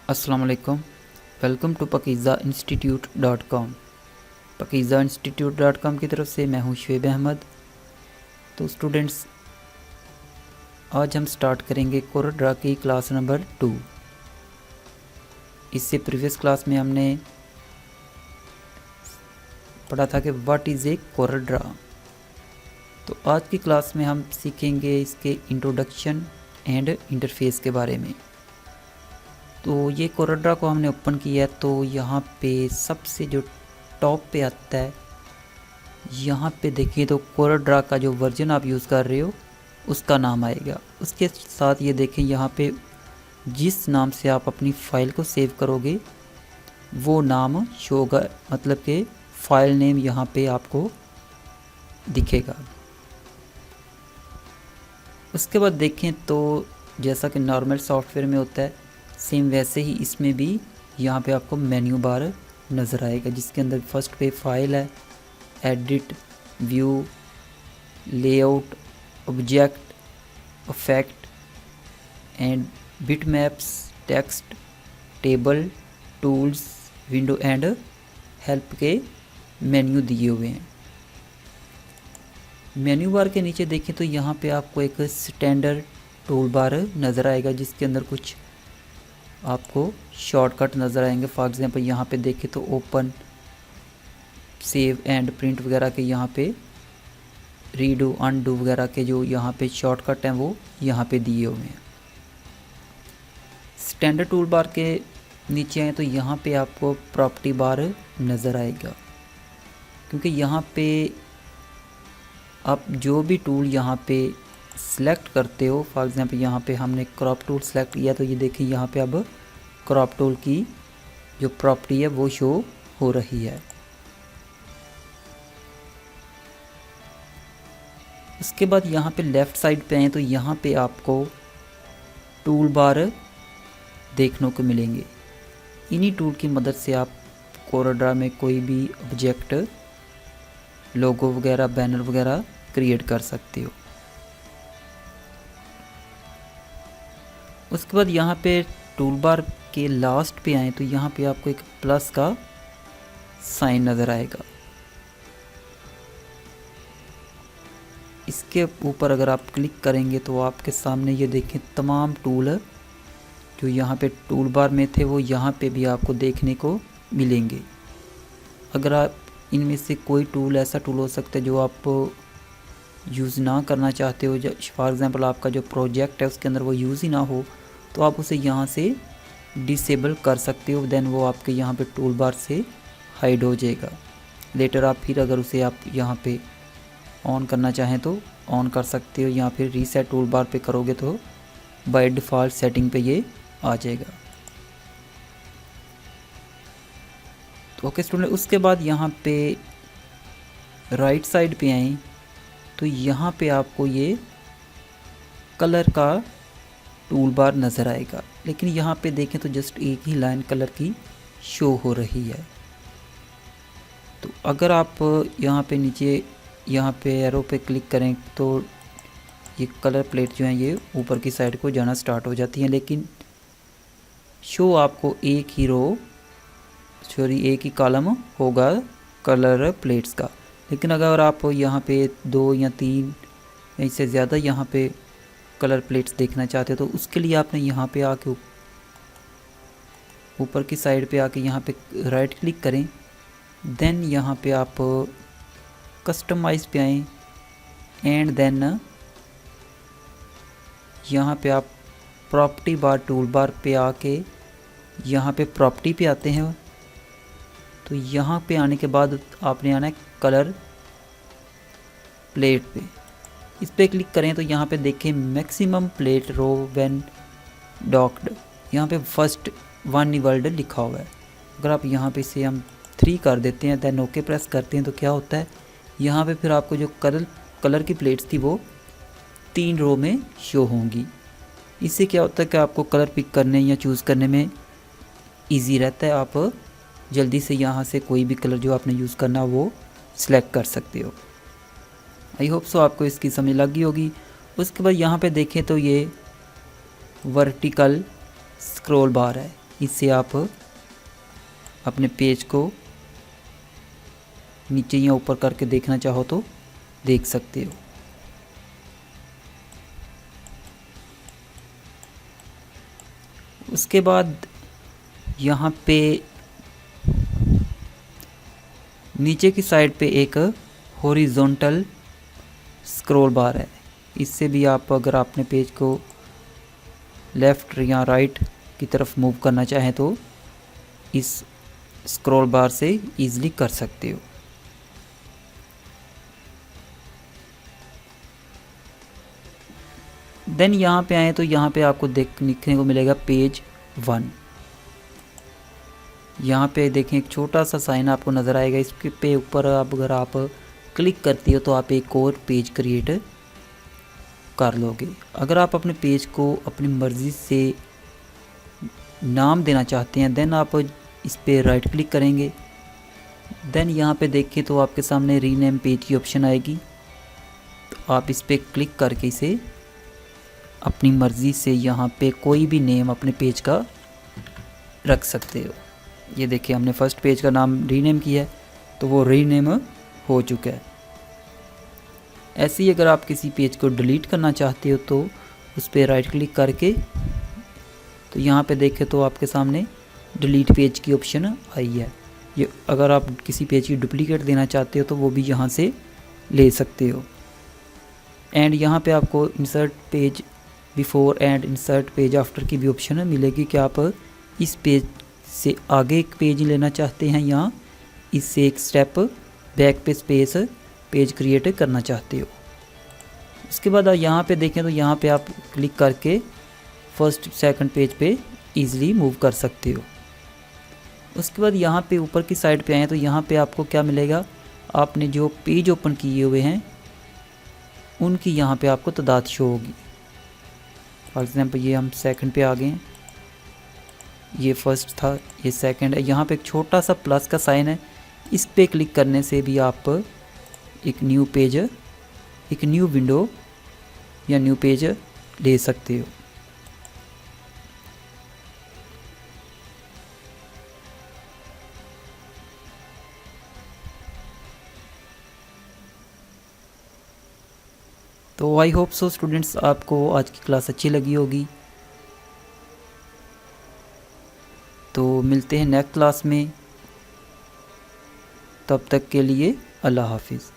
अस्सलाम वालेकुम। Welcome to pakizainstitute.com। pakizainstitute.com की तरफ से मैं हूँ शुएब अहमद। तो स्टूडेंट्स, आज हम स्टार्ट करेंगे कोरल की क्लास नंबर 2। इससे प्रीवियस क्लास में हमने पढ़ा था कि what is a Corel Draw. तो आज की क्लास में हम सीखेंगे इसके इंट्रोडक्शन एंड इंटरफेस के बारे में। तो ये कोरल ड्रा को हमने ओपन किया है, तो यहाँ पे सबसे जो टॉप पे आता है, यहाँ पे देखिए तो कोरल ड्रा का जो वर्जन आप यूज़ कर रहे हो उसका नाम आएगा। उसके साथ ये देखें, यहाँ पे जिस नाम से आप अपनी फ़ाइल को सेव करोगे वो नाम शो होगा, मतलब कि फ़ाइल नेम यहाँ पे आपको दिखेगा। उसके बाद देखें तो जैसा कि नॉर्मल सॉफ्टवेयर में होता है, सेम वैसे ही इसमें भी यहाँ पे आपको मेन्यू बार नज़र आएगा, जिसके अंदर फर्स्ट पे फाइल है, edit, view, layout, object, effect and bitmaps, text, table, tools, window and help के मेन्यू दिए हुए हैं। मेन्यू बार के नीचे देखें तो यहाँ पे आपको एक स्टैंडर्ड टूल बार नज़र आएगा, जिसके अंदर कुछ आपको शॉर्टकट नज़र आएंगे। फॉर एग्जांपल यहाँ पे देखें तो ओपन, सेव एंड प्रिंट वगैरह के, यहाँ पे रीडू, अनडू वगैरह के जो यहाँ पे शॉर्टकट हैं वो यहाँ पे दिए हुए हैं। स्टैंडर्ड टूल बार के नीचे आए तो यहाँ पे आपको प्रॉपर्टी बार नज़र आएगा, क्योंकि यहाँ पे आप जो भी टूल यहाँ पे सिलेक्ट करते हो, फॉर एग्जांपल यहाँ पे हमने क्रॉप टूल सेलेक्ट किया, तो ये देखिए यहाँ पे अब क्रॉप टूल की जो प्रॉपर्टी है वो शो हो रही है। उसके बाद यहाँ पे लेफ़्ट साइड पे आए तो यहाँ पे आपको टूल बार देखने को मिलेंगे। इन्हीं टूल की मदद से आप कोरल ड्रा में कोई भी ऑब्जेक्ट, लोगो वगैरह, बैनर वगैरह क्रिएट कर सकते हो। उसके बाद यहाँ पे टूल बार के लास्ट पे आए तो यहाँ पे आपको एक प्लस का साइन नज़र आएगा। इसके ऊपर अगर आप क्लिक करेंगे तो आपके सामने ये देखें तमाम टूल जो यहाँ पे टूल बार में थे वो यहाँ पे भी आपको देखने को मिलेंगे। अगर आप इनमें से कोई टूल, ऐसा टूल हो सकता है जो आप यूज़ ना करना चाहते हो, फॉर एग्ज़ाम्पल आपका जो प्रोजेक्ट है उसके अंदर वो यूज़ ही ना हो, तो आप उसे यहाँ से डिसेबल कर सकते हो। देन वो आपके यहाँ पे टूल बार से हाइड हो जाएगा। लेटर आप फिर अगर उसे आप यहाँ पे ऑन करना चाहें तो ऑन कर सकते हो, या फिर रीसेट टूल बार पे करोगे तो बाय डिफ़ॉल्ट सेटिंग पे ये आ जाएगा। तो ओके स्टूडेंट, उसके बाद यहाँ पे राइट साइड पे आएँ तो यहाँ पे आपको ये कलर का टूल बार नज़र आएगा, लेकिन यहाँ पे देखें तो जस्ट एक ही लाइन कलर की शो हो रही है। तो अगर आप यहाँ पे नीचे यहाँ पे एरो पे क्लिक करें तो ये कलर प्लेट जो हैं ये ऊपर की साइड को जाना स्टार्ट हो जाती हैं, लेकिन शो आपको एक ही रो, सॉरी एक ही कॉलम होगा कलर प्लेट्स का। लेकिन अगर आप यहाँ पे 2 या 3 या इससे ज़्यादा यहाँ पे कलर प्लेट्स देखना चाहते हो तो उसके लिए आपने यहाँ पे आके ऊपर की साइड पे आके यहाँ पे राइट क्लिक करें। देन यहाँ पे आप कस्टमाइज़ पे आएँ एंड देन यहाँ पे आप प्रॉपर्टी बार, टूल बार पे आके यहाँ पे प्रॉपर्टी पे आते हैं। तो यहाँ पे आने के बाद आपने आना है कलर प्लेट पे। इस पे क्लिक करें तो यहाँ पे देखें maximum plate row when docked, यहाँ पे फर्स्ट वन वर्ल्ड लिखा हुआ है। अगर आप यहाँ पे इसे हम 3 कर देते हैं, देन ओके प्रेस करते हैं तो क्या होता है, यहाँ पे फिर आपको जो कलर की प्लेट्स थी वो 3 रो में शो होंगी। इससे क्या होता है कि आपको कलर पिक करने या चूज़ करने में ईजी रहता है। आप जल्दी से यहाँ से कोई भी कलर जो आपने यूज़ करना वो सिलेक्ट कर सकते हो। आई होप सो आपको इसकी समझ लग गई होगी। उसके बाद यहाँ पे देखें तो ये वर्टिकल स्क्रॉल बार है, इससे आप अपने पेज को नीचे या ऊपर करके देखना चाहो तो देख सकते हो। उसके बाद यहाँ पे नीचे की साइड पे एक हॉरिजॉन्टल स्क्रॉल बार है। इससे भी आप अगर आपने पेज को लेफ़्ट या राइट की तरफ मूव करना चाहें तो इस स्क्रॉल बार से ईज़िली कर सकते हो। देन यहाँ पे आए तो यहाँ पे आपको देखने को मिलेगा पेज 1। यहाँ पे देखें एक छोटा सा साइन आपको नज़र आएगा। इसके पे ऊपर अगर आप क्लिक करती हो तो आप एक और पेज क्रिएट कर लोगे। अगर आप अपने पेज को अपनी मर्ज़ी से नाम देना चाहते हैं देन आप इस पे राइट क्लिक करेंगे। देन यहाँ पे देखिए तो आपके सामने रीनेम पेज की ऑप्शन आएगी, तो आप इस पे क्लिक करके इसे अपनी मर्ज़ी से यहाँ पे कोई भी नेम अपने पेज का रख सकते हो। ये देखिए हमने फर्स्ट पेज का नाम रीनेम किया है तो वो रीनेम हो चुका है। ऐसे ही अगर आप किसी पेज को डिलीट करना चाहते हो तो उस पर राइट क्लिक करके तो यहाँ पे देखें तो आपके सामने डिलीट पेज की ऑप्शन आई है। ये अगर आप किसी पेज की डुप्लीकेट देना चाहते हो तो वो भी यहाँ से ले सकते हो। एंड यहाँ पे आपको insert page before and insert page after की भी ऑप्शन मिलेगी कि आप इस पेज से आगे एक पेज लेना चाहते हैं या इससे एक स्टेप बैक पे स्पेस पेज क्रिएट करना चाहते हो। उसके बाद यहाँ पे देखें तो यहाँ पे आप क्लिक करके फर्स्ट सेकंड पेज पे इजीली मूव कर सकते हो। उसके बाद यहाँ पे ऊपर की साइड पे आए तो यहाँ पे आपको क्या मिलेगा, आपने जो पेज ओपन किए हुए हैं उनकी यहाँ पे आपको तादाद शो होगी। फॉर एग्ज़ाम्पल ये हम सेकंड पे आ गए हैं, ये फर्स्ट था, ये सेकंड है। यहाँ पे एक छोटा सा प्लस का साइन है, इस पे क्लिक करने से भी आप एक न्यू पेज, एक न्यू विंडो या न्यू पेज ले सकते हो। तो आई होप सो स्टूडेंट्स आपको आज की क्लास अच्छी लगी होगी। तो मिलते हैं नेक्स्ट क्लास में, तब तक के लिए अल्लाह हाफिज़।